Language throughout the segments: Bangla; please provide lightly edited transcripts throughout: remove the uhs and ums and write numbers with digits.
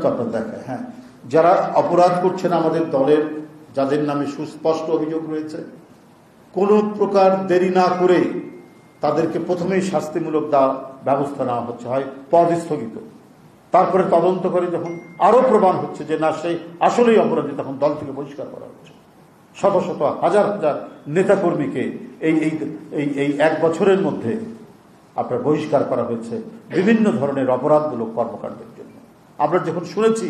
আপনার দেখায়। হ্যাঁ, যারা অপরাধ করছেন আমাদের দলের, যাদের নামে সুস্পষ্ট অভিযোগ রয়েছে, কোন প্রকার দেরি না করে তাদেরকে প্রথমেই শাস্তিমূলক ব্যবস্থা নেওয়া হচ্ছে, হয় পদ স্থগিত, তারপরে তদন্ত করে যখন আরো প্রমাণ হচ্ছে যে না সেই আসলেই অপরাধী, তখন দল থেকে বহিষ্কার করা হচ্ছে। শত শত হাজার হাজার নেতাকর্মীকে এই 1 বছরের মধ্যে আপনার বহিষ্কার করা হয়েছে বিভিন্ন ধরনের অপরাধমূলক কর্মকাণ্ডের জন্য। আমরা যখন শুনেছি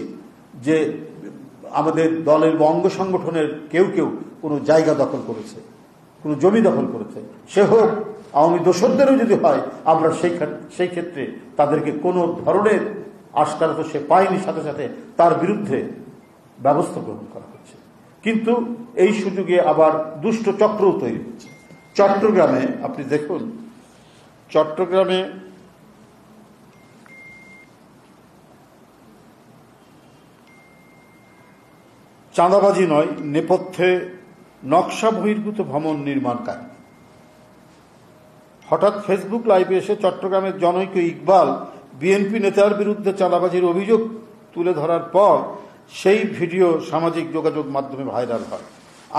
যে আমাদের দলের বা অঙ্গ সংগঠনের কেউ কোনো জায়গা দখল করেছে, কোনো জমি দখল করেছে, সে হোক আওয়ামী দোসরদেরও যদি হয়, আমরা সেই ক্ষেত্রে তাদেরকে কোনো ধরনের আশকারা তো সে পায়নি, সাথে সাথে তার বিরুদ্ধে ব্যবস্থা গ্রহণ করা হচ্ছে। কিন্তু এই সুযোগে আবার দুষ্ট চক্রও তৈরি হচ্ছে। চট্টগ্রামে আপনি দেখুন, চট্টগ্রামে চাঁদাবাজি নয়, নেপথ্যে নকশা বহির্ভূত ভবন নির্মাণ কাজ। হঠাৎ ফেসবুক লাইভে এসে চট্টগ্রামের জনৈক ইকবাল বিএনপি নেতার বিরুদ্ধে চাঁদাবাজির অভিযোগ তুলে ধরার পর সেই ভিডিও সামাজিক যোগাযোগ মাধ্যমে ভাইরাল হয়।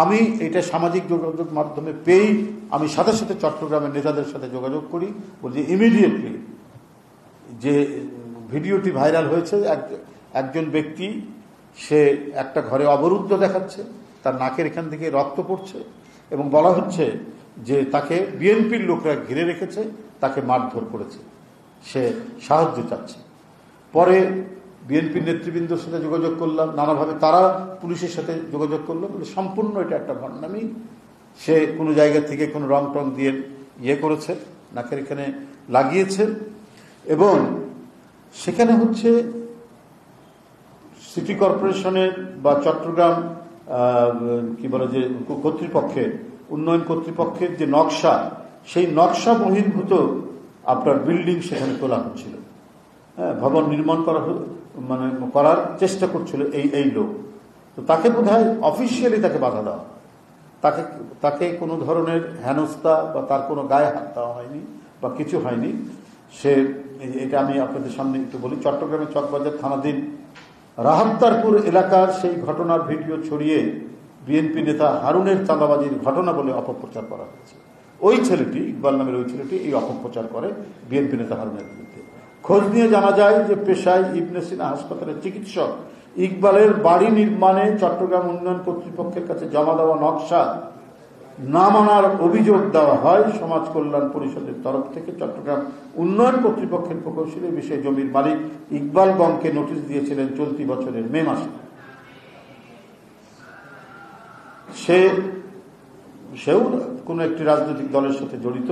আমি এটা সামাজিক যোগাযোগ মাধ্যমে পেয়েই আমি সাথে সাথে চট্টগ্রামের নেতাদের সাথে যোগাযোগ করি, বলছি ইমিডিয়েটলি যে ভিডিওটি ভাইরাল হয়েছে, একজন ব্যক্তি সে একটা ঘরে অবরুদ্ধ দেখাচ্ছে, তার নাকের এখান থেকে রক্ত পড়ছে এবং বলা হচ্ছে যে তাকে বিএনপির লোকরা ঘিরে রেখেছে, তাকে মারধর করেছে, সে সাহায্য চাচ্ছে। পরে বিএনপির নেতৃবৃন্দের সাথে যোগাযোগ করলাম, নানাভাবে তারা পুলিশের সাথে যোগাযোগ করলো, বলে সম্পূর্ণ এটা একটা ভণ্ডামি, সে কোনো জায়গা থেকে কোনো রং টং দিয়ে করেছে, নাকের এখানে লাগিয়েছে। এবং সেখানে হচ্ছে সিটি কর্পোরেশনের বা চট্টগ্রাম কি বলে যে কর্তৃপক্ষের, উন্নয়ন কর্তৃপক্ষের যে নকশা, সেই নকশা বহির্ভূত আপনার বিল্ডিং সেখানে তোলা হচ্ছিল, হ্যাঁ, ভবন নির্মাণ করার চেষ্টা করছিল এই লোক। তো তাকে বোধহয় অফিসিয়ালি তাকে বাধা দেওয়া, তাকে কোনো ধরনের হেনস্থা বা তার কোনো গায়ে হাত দেওয়া হয়নি বা কিছু হয়নি। সে, এটা আমি আপনাদের সামনে একটু বলি, চট্টগ্রামের চকবাজার থানাধীন রাহাত্তারপুর এলাকার সেই ঘটনার ভিডিও ছড়িয়ে বিএনপি নেতা হারুনের চাঁদাবাজির ঘটনা বলে অপপ্রচার করা হয়েছে। ওই ছেলেটি, ইকবাল নামের ওই ছেলেটি এই অপপ্রচার করে বিএনপি নেতা হারুনের বিরুদ্ধে। খোঁজ নিয়ে জানা যায় যে পেশায় ইবনে সিনা হাসপাতালের চিকিৎসক ইকবালের বাড়ি নির্মাণে চট্টগ্রাম উন্নয়ন কর্তৃপক্ষের কাছে জমা দেওয়া নকশা না মানার অভিযোগ দেওয়া হয় সমাজ কল্যাণ পরিষদের তরফ থেকে। চট্টগ্রাম উন্নয়ন কর্তৃপক্ষের প্রকৌশলী বিষয়ে জমির মালিক ইকবাল গংকে নোটিশ দিয়েছিলেন চলতি বছরের মে মাসে। সেও কোনো একটি রাজনৈতিক দলের সাথে জড়িত।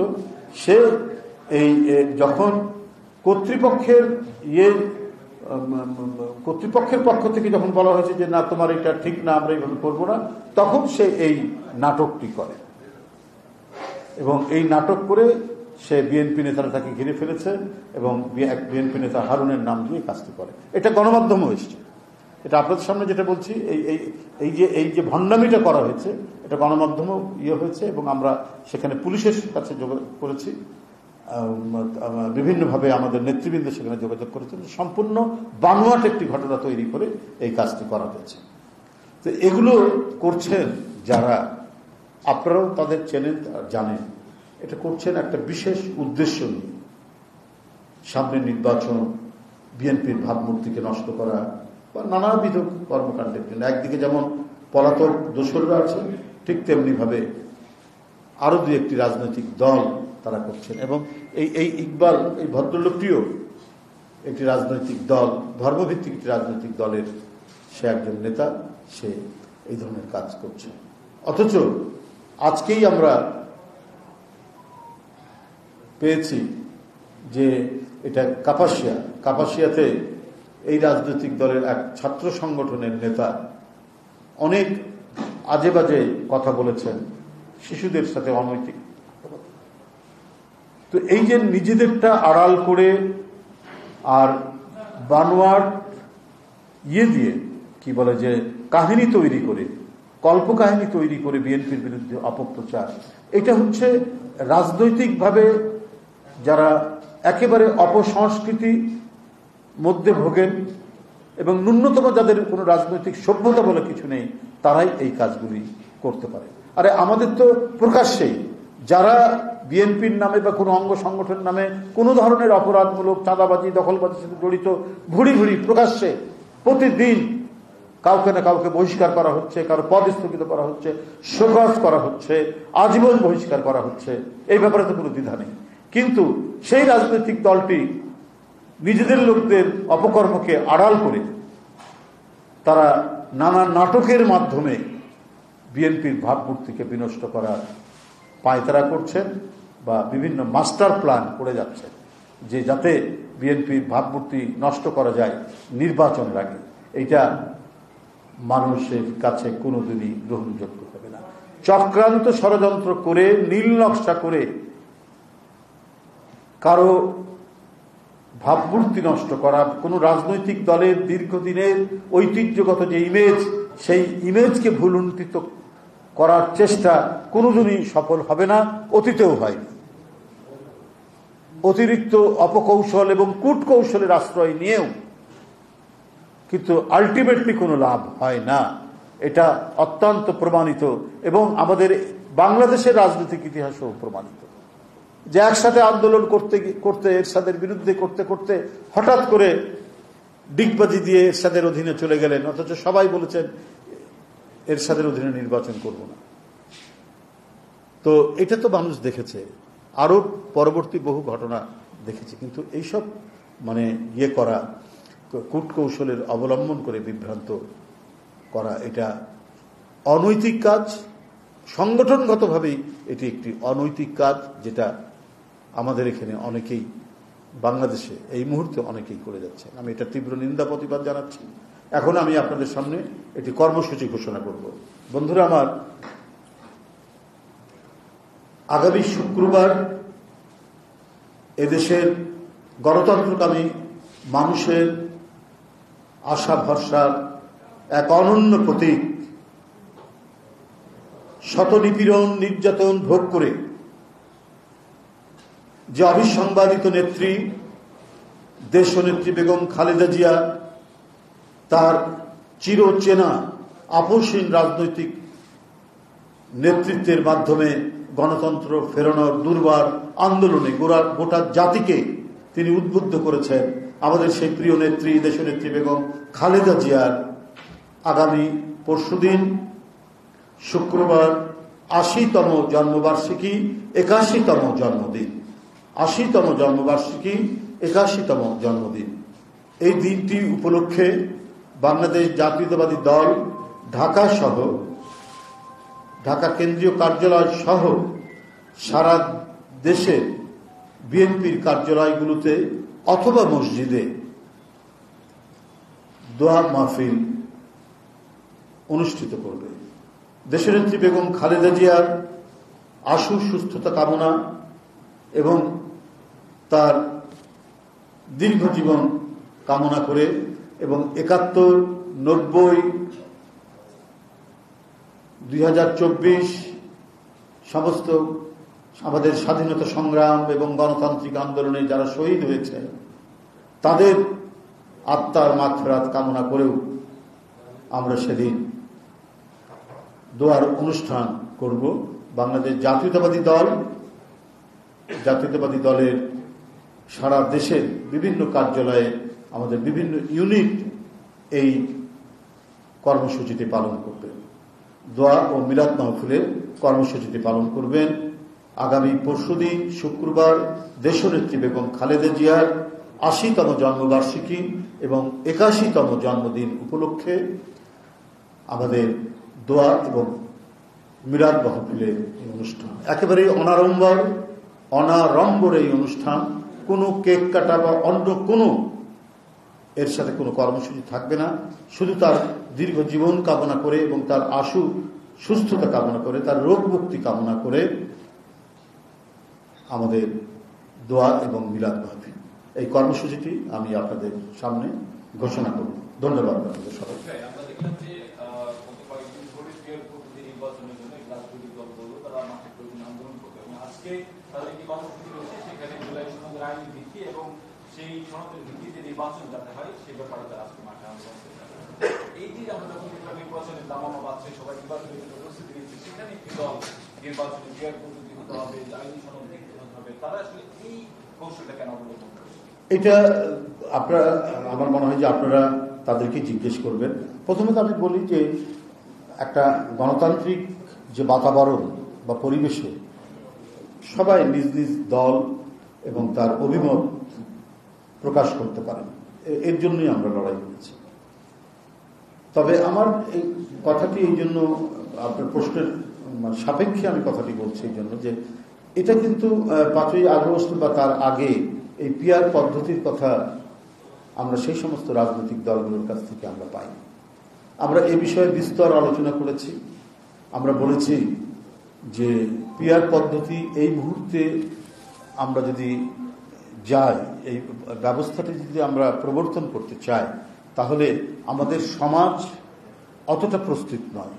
সে যখন কর্তৃপক্ষের পক্ষ থেকে যখন বলা হয়েছে যে না তোমার এটা ঠিক না, আমরা এইভাবে করবো না, তখন সে এই নাটকটি করে এবং এই নাটক করে সে বিএনপি নেতারা তাকে ঘিরে ফেলেছে এবং বিএনপি নেতা হারুনের নাম দিয়ে কাজটি করে। এটা গণমাধ্যমে এসছে, এটা আপনাদের সামনে যেটা বলছি, এই যে ভণ্ডামিটা করা হয়েছে এটা গণমাধ্যমেও হয়েছে এবং আমরা সেখানে পুলিশের কাছে যোগাযোগ করেছি, বিভিন্নভাবে আমাদের নেতৃবৃন্দ সেখানে যোগাযোগ করেছেন। সম্পূর্ণ বানোয়াট একটি ঘটনা তৈরি করে এই কাজটি করা হয়েছে। তো এগুলো করছেন যারা, আপনারাও তাদের চেনেন, জানেন, এটা করছেন একটা বিশেষ উদ্দেশ্য নিয়ে, সামনে নির্বাচন, বিএনপির ভাবমূর্তিকে নষ্ট করা বা নানাবিধ কর্মকাণ্ডের জন্য। একদিকে যেমন পলাতক দোসররা আছেন, ঠিক তেমনি ভাবে আরো দুই একটি রাজনৈতিক দল তারা করছেন। এবং এই ইকবাল, এই ভদ্রলোকটিও একটি রাজনৈতিক দল, ধর্মভিত্তিক একটি রাজনৈতিক দলের সে একজন নেতা, সে এই ধরনের কাজ করছে। অথচ আজকেই আমরা পেয়েছি যে এটা কাপাসিয়াতে এই রাজনৈতিক দলের এক ছাত্র সংগঠনের নেতা অনেক আজে বাজে কথা বলেছেন, শিশুদের সাথে অনৈতিক। তো এই যে নিজেদেরটা আড়াল করে আর বানোয়াট দিয়ে কি বলে যে কাহিনী তৈরি করে, কল্পকাহিনী তৈরি করে বিএনপির বিরুদ্ধে অপপ্রচার, এটা হচ্ছে রাজনৈতিকভাবে যারা একেবারে অপসংস্কৃতি মধ্যে ভোগেন, এবং ন্যূনতম যাদের কোনো রাজনৈতিক সভ্যতা বলে কিছু নেই তারাই এই কাজগুলি করতে পারে। আরে আমাদের তো প্রকাশ্যেই যারা বিএনপির নামে বা কোনো অঙ্গ সংগঠনের নামে কোনো ধরনের অপরাধমূলক চাঁদাবাজি দখলবাজির সাথে জড়িত ভুড়ি ভুড়ি প্রকাশ্যে প্রতিদিন কাউকে না কাউকে বহিষ্কার করা হচ্ছে, কারো পদ স্থগিত করা হচ্ছে, শোকজ করা হচ্ছে, আজীবন বহিষ্কার করা হচ্ছে, এই ব্যাপারে তো কোনো দ্বিধা নেই। কিন্তু সেই রাজনৈতিক দলটি নিজেদের লোকদের অপকর্মকে আড়াল করে তারা নানা নাটকের মাধ্যমে বিএনপির ভাবমূর্তিকে বিনষ্ট করার পায়তারা করছেন বা বিভিন্ন মাস্টার প্ল্যান করে যাচ্ছেন যে যাতে বিএনপির ভাবমূর্তি নষ্ট করা যায় নির্বাচনের আগে। এইটা মানুষের কাছে কোনোদিনই গ্রহণযোগ্য হবে না। চক্রান্ত ষড়যন্ত্র করে নীল নকশা করে কারো ভাবমূর্তি নষ্ট করা, কোন রাজনৈতিক দলের দীর্ঘদিনের ঐতিহ্যগত যে ইমেজ, সেই ইমেজকে ভুলুণ্ঠিত করার চেষ্টা কোনোদিনই সফল হবে না, অতীতেও হয়নি। অতিরিক্ত অপকৌশল এবং কূটকৌশলের আশ্রয় নিয়েও কিন্তু আলটিমেটলি কোনো লাভ হয় না। এটা অত্যন্ত প্রমাণিত এবং আমাদের বাংলাদেশের রাজনৈতিক ইতিহাসও প্রমাণিত যে একসাথে আন্দোলন করতে করতে এরশাদের বিরুদ্ধে করতে করতে হঠাৎ করে ডিগবাজি দিয়ে এরশাদের অধীনে চলে গেলেন, অথচ সবাই বলেছেন এরশাদের অধীনে নির্বাচন করব না। তো এটা তো মানুষ দেখেছে, আরো পরবর্তী বহু ঘটনা দেখেছে। কিন্তু এইসব মানে করা, কূটকৌশলের অবলম্বন করে বিভ্রান্ত করা, এটা অনৈতিক কাজ। সংগঠনগতভাবেই এটি একটি অনৈতিক কাজ, যেটা আমাদের এখানে অনেকেই, বাংলাদেশে এই মুহূর্তে অনেকেই করে যাচ্ছে। আমি এটা তীব্র নিন্দা প্রতিবাদ জানাচ্ছি। এখন আমি আপনাদের সামনে একটি কর্মসূচি ঘোষণা করব। বন্ধুরা আমার, আগামী শুক্রবার এদেশের গণতন্ত্রকামী মানুষের আশা ভরসার এক অনন্য প্রতীক, শত নিপীড়ন নির্যাতন ভোগ করে যে অবিসংবাদিত নেত্রী দেশনেত্রী বেগম খালেদা জিয়া তার চিরচেনা আপোষহীন রাজনৈতিক নেতৃত্বের মাধ্যমে গণতন্ত্র ফেরানোর দুর্বার আন্দোলনে গোটা জাতিকে তিনি উদ্বুদ্ধ করেছেন। আমাদের সেই প্রিয় নেত্রী দেশনেত্রী বেগম খালেদা জিয়ার আগামী পরশুদিন শুক্রবার ৮০তম জন্মবার্ষিকী, ৮১তম জন্মদিন, ৮০তম জন্মবার্ষিকী, ৮১তম জন্মদিন। এই দিনটি উপলক্ষে বাংলাদেশ জাতীয়তাবাদী দল ঢাকা সহ ঢাকা কেন্দ্রীয় কার্যালয় সহ সারা দেশের বিএনপির কার্যালয়গুলোতে অথবা মসজিদে দোয়া মাহফিল অনুষ্ঠিত করবে। দেশনেত্রী বেগম খালেদা জিয়ার আশু সুস্থতা কামনা এবং তার দীর্ঘ জীবন কামনা করে এবং ৭১, ৯০, ২০২৪ সমস্ত আমাদের স্বাধীনতা সংগ্রাম এবং গণতান্ত্রিক আন্দোলনে যারা শহীদ হয়েছে তাদের আত্মার মাগফিরাত কামনা করেও আমরা সেদিন দোয়ার অনুষ্ঠান করব। বাংলাদেশ জাতীয়তাবাদী দলের সারা দেশের বিভিন্ন কার্যালয়ে আমাদের বিভিন্ন ইউনিট এই কর্মসূচিটি পালন করবে। দোয়া ও মিলাদ মাহফিলের কর্মসূচিটি পালন করবেন। আগামী পরশুদিন শুক্রবার দেশনেত্রী বেগম খালেদা জিয়ার ৮০তম জন্মবার্ষিকী এবং ৮১তম জন্মদিন উপলক্ষে আমাদের দোয়া এবং মিলাদ মাহফিলের এই অনুষ্ঠান একেবারেই অনাড়ম্বর এই অনুষ্ঠান। কোনো কেক কাটা বা অন্য কোনো এর সাথে কোনো কর্মসূচি থাকবে না। শুধু তার দীর্ঘ জীবন কামনা করে এবং তার আশু সুস্থতা কামনা করে, তার রোগ মুক্তি কামনা করে আমাদের দোয়া এবং মিলাদ মাহফিল এই কর্মসূচিটি আমি আপনাদের সামনে ঘোষণা করব। ধন্যবাদ আপনাদের সবাইকে। সেই সনদের ভিত্তিতে নির্বাচন যাতে হয় সে ব্যাপারে তারা আজকে মাঠে এই যে আমরা যখন নির্বাচনের দামামা বাড়ছে, সবাই নির্বাচনের জন্য প্রস্তুতি নিচ্ছে, সেখানে একটি দল নির্বাচনে ক্রিয়ার পদ্ধতি হতে হবে, আইনি সনদ দেখতে হবে, তারা আসলে এই কৌশলটা কেন অবলম্বন করছে? এটা আপনারা, আমার মনে হয় যে আপনারা তাদেরকে জিজ্ঞেস করবেন। প্রথমে তো আমি বলি যে একটা গণতান্ত্রিক যে বাতাবরণ বা পরিবেশে সবাই নিজ নিজ দল এবং তার অভিমত প্রকাশ করতে পারেন, এর জন্যই আমরা লড়াই করেছি। তবে আমার এই কথাটি এই জন্য, আপনার প্রশ্নের সাপেক্ষে আমি কথাটি বলছি এই জন্য যে এটা কিন্তু 5ই আগস্ট বা তার আগে এই পিআর পদ্ধতির কথা আমরা সেই সমস্ত রাজনৈতিক দলগুলোর কাছ থেকে আমরা পাই। আমরা এ বিষয়ে বিস্তর আলোচনা করেছি। আমরা বলেছি যে পিআর পদ্ধতি এই মুহূর্তে আমরা যদি যাই, এই ব্যবস্থাটি যদি আমরা প্রবর্তন করতে চাই, তাহলে আমাদের সমাজ অতটা প্রস্তুত নয়।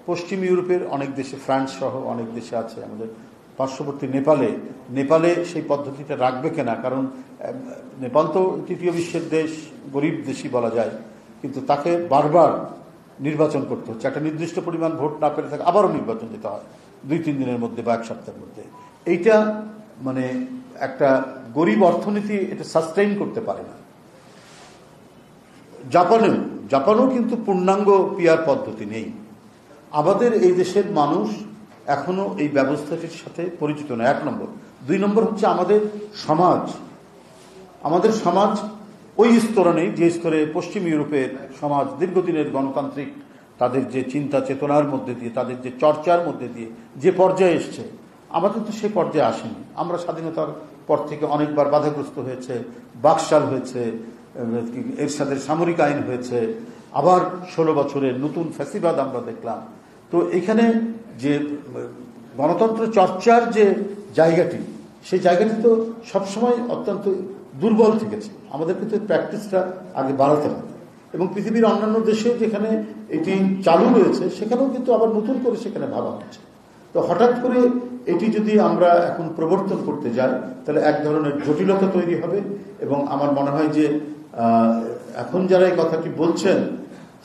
পশ্চিম ইউরোপের অনেক দেশে, ফ্রান্স সহ অনেক দেশে আছে, আমাদের পার্শ্ববর্তী নেপালে সেই পদ্ধতিটা রাখবে কিনা, কারণ নেপাল তো তৃতীয় বিশ্বের দেশ, গরিব দেশই বলা যায়, কিন্তু তাকে বারবার নির্বাচন করতে হচ্ছে। একটা নির্দিষ্ট পরিমাণ ভোট না পেলে তাকে আবারও নির্বাচন দিতে হয় 2-3 দিনের মধ্যে বা 1 সপ্তাহের মধ্যে। এইটা মানে একটা গরিব অর্থনীতি এটা সাস্টেইন করতে পারে না। জাপানেও কিন্তু পূর্ণাঙ্গ পিআর পদ্ধতি নেই। আমাদের এই দেশের মানুষ এখনো এই ব্যবস্থাটির সাথে পরিচিত না, 1 নম্বর। 2 নম্বর হচ্ছে আমাদের সমাজ ওই স্তরে নেই যে স্তরে পশ্চিম ইউরোপের সমাজ দীর্ঘদিনের গণতান্ত্রিক তাদের যে চিন্তা চেতনার মধ্যে দিয়ে, তাদের যে চর্চার মধ্যে দিয়ে যে পর্যায়ে এসছে, আমাদের তো সে পর্যায়ে আসেনি। আমরা স্বাধীনতার পর থেকে অনেকবার বাধাগ্রস্ত হয়েছে, বাকশাল হয়েছে, এর সাথে সামরিক আইন হয়েছে, আবার 16 বছরের নতুন ফ্যাসিবাদ আমরা দেখলাম। তো এখানে যে গণতন্ত্র চর্চার যে জায়গাটি, সেই জায়গাটি তো সবসময় অত্যন্ত দুর্বল থেকেছে। আমাদের কিন্তু প্র্যাকটিসটা আগে বাড়াতে হবে। এবং পৃথিবীর অন্যান্য দেশেও যেখানে এটি চালু রয়েছে, সেখানেও কিন্তু আবার নতুন করে সেখানে ভাবা হচ্ছে। তো হঠাৎ করে এটি যদি আমরা এখন প্রবর্তন করতে যাই, তাহলে এক ধরনের জটিলতা তৈরি হবে। এবং আমার মনে হয় যে এখন যারা এই কথাটি বলছেন,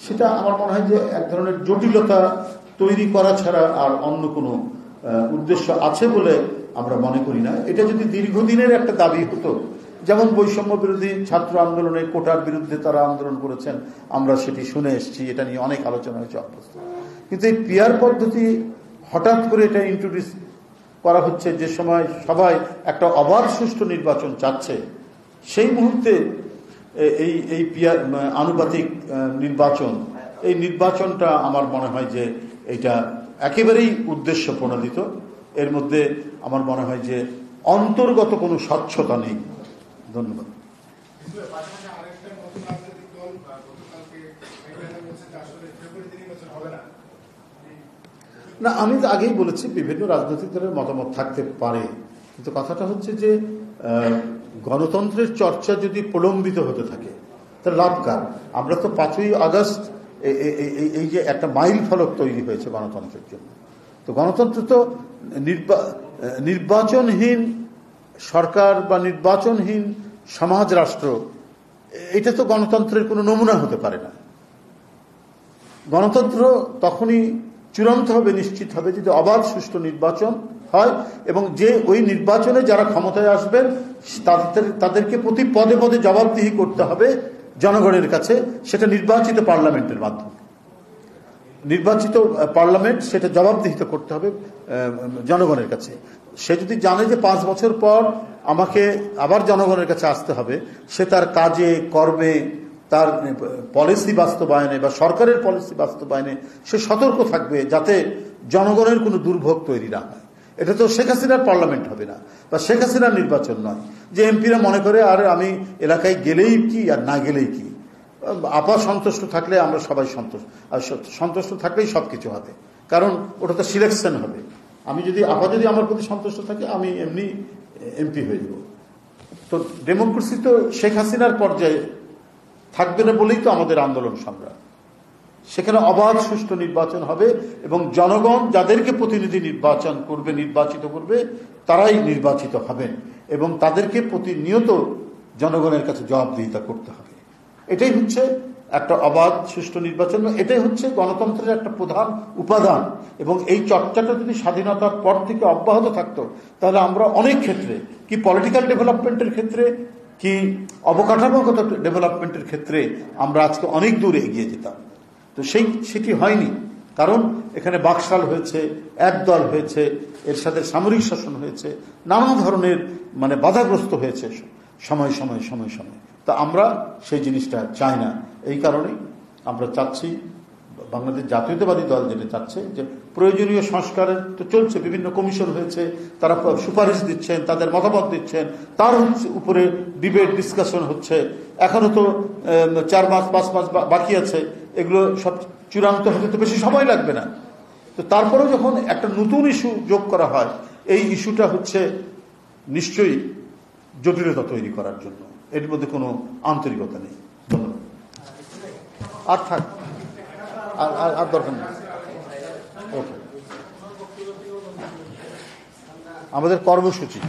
সেটা আমার মনে হয় যে এক ধরনের জটিলতা তৈরি করা ছাড়া আর অন্য কোনো উদ্দেশ্য আছে বলে আমরা মনে করি না। এটা যদি দীর্ঘদিনের একটা দাবি হতো, যেমন বৈষম্য বিরোধী ছাত্র আন্দোলনে কোটার বিরুদ্ধে তারা আন্দোলন করেছেন, আমরা সেটি শুনে এসেছি, এটা নিয়ে অনেক আলোচনা হয়েছে অভ্যস্ত। কিন্তু এই পিআর পদ্ধতি হঠাৎ করে এটা ইন্ট্রোডিউস করা হচ্ছে যে সময় সবাই একটা অবাধ সুষ্ঠু নির্বাচন চাচ্ছে, সেই মুহূর্তে এই পিআর আনুপাতিক নির্বাচন, এই নির্বাচনটা আমার মনে হয় যে এটা একেবারেই উদ্দেশ্য প্রণোদিত। এর মধ্যে আমার মনে হয় যে অন্তর্গত কোনো স্বচ্ছতা নেই। ধন্যবাদ। না, আমি তো আগেই বলেছি বিভিন্ন রাজনৈতিক দলের মতামত থাকতে পারে, কিন্তু কথাটা হচ্ছে যে গণতন্ত্রের চর্চা যদি প্রলম্বিত হতে থাকে তাহলে লাভ কার? আমরা তো 5ই আগস্ট এই যে একটা মাইল ফলক তৈরি হয়েছে গণতন্ত্রের জন্য, তো গণতন্ত্র তো নির্বাচনহীন সরকার বা নির্বাচনহীন সমাজ রাষ্ট্র, এটা তো গণতন্ত্রের কোনো নমুনা হতে পারে না। গণতন্ত্র তখনই চূড়ান্ত হবে, নিশ্চিত হবে যদি অবাধ সুষ্ঠু নির্বাচন হয়, এবং যে ওই নির্বাচনে যারা ক্ষমতায় আসবেন তাদেরকে প্রতি পদে পদে জবাবদিহি করতে হবে জনগণের কাছে, সেটা নির্বাচিত পার্লামেন্টের মাধ্যমে। নির্বাচিত পার্লামেন্ট সেটা জবাবদিহিত করতে হবে জনগণের কাছে। সে যদি জানে যে 5 বছর পর আমাকে আবার জনগণের কাছে আসতে হবে, সে তার কাজে কর্মে, তার পলিসি বাস্তবায়নে বা সরকারের পলিসি বাস্তবায়নে সে সতর্ক থাকবে যাতে জনগণের কোনো দুর্ভোগ তৈরি না হয়। এটা তো শেখ হাসিনার পার্লামেন্ট হবে না বা শেখ হাসিনার নির্বাচন নয় যে এমপিরা মনে করে আর আমি এলাকায় গেলেই কি আর না গেলেই কি, আপা সন্তুষ্ট থাকলে আমরা সবাই সন্তুষ্ট, আর সন্তুষ্ট থাকলেই সবকিছু হবে, কারণ ওটা তো সিলেকশন হবে। আমি যদি আমার প্রতি সন্তুষ্ট থাকে আমি এমনি এমপি হয়ে যাব। তো ডেমোক্রেসি তো শেখ হাসিনার পর্যায়ে থাকবে না বলেই তো আমাদের আন্দোলন সংগ্রাম। সেখানে অবাধ সুষ্ঠু নির্বাচন হবে এবং জনগণ যাদেরকে প্রতিনিধি নির্বাচিত করবে তারাই নির্বাচিত হবেন এবং তাদেরকে প্রতিনিয়ত জনগণের কাছে জবাবদিহিতা করতে হবে। এটাই হচ্ছে একটা অবাধ সুষ্ঠু নির্বাচন, এটাই হচ্ছে গণতন্ত্রের একটা প্রধান উপাদান। এবং এই চর্চাটা যদি স্বাধীনতার পর থেকে অব্যাহত থাকতো, তাহলে আমরা অনেক ক্ষেত্রে, কি পলিটিক্যাল ডেভেলপমেন্টের ক্ষেত্রে, কি অবকাঠামোগত ডেভেলপমেন্টের ক্ষেত্রে আমরা আজকে অনেক দূর এগিয়ে যেতাম। তো সেটি হয়নি, কারণ এখানে বাকশাল হয়েছে, একদল হয়েছে, এর সাথে সামরিক শাসন হয়েছে, নানা ধরনের বাধাগ্রস্ত হয়েছে সময় সময় সময় সময়। তা আমরা সেই জিনিসটা চাই না। এই কারণেই আমরা চাচ্ছি, বাংলাদেশ জাতীয়তাবাদী দল যেটা চাচ্ছে, যে প্রয়োজনীয় সংস্কারের তো চলছে, বিভিন্ন কমিশন হয়েছে, তারা সুপারিশ দিচ্ছেন, তাদের মতামত দিচ্ছেন, তার উপরে ডিবেট ডিসকাশন হচ্ছে। এখনো তো 4 মাস 5 মাস বাকি আছে, এগুলো সব চূড়ান্ত হতে তো বেশি সময় লাগবে না। তো তারপরেও যখন একটা নতুন ইস্যু যোগ করা হয়, এই ইস্যুটা হচ্ছে নিশ্চয়ই জটিলতা তৈরি করার জন্য, এর মধ্যে কোনো আন্তরিকতা নেই। ধন্যবাদ। আর থাক, আর দরকার নেই। ওকে, আমাদের কর্মসূচি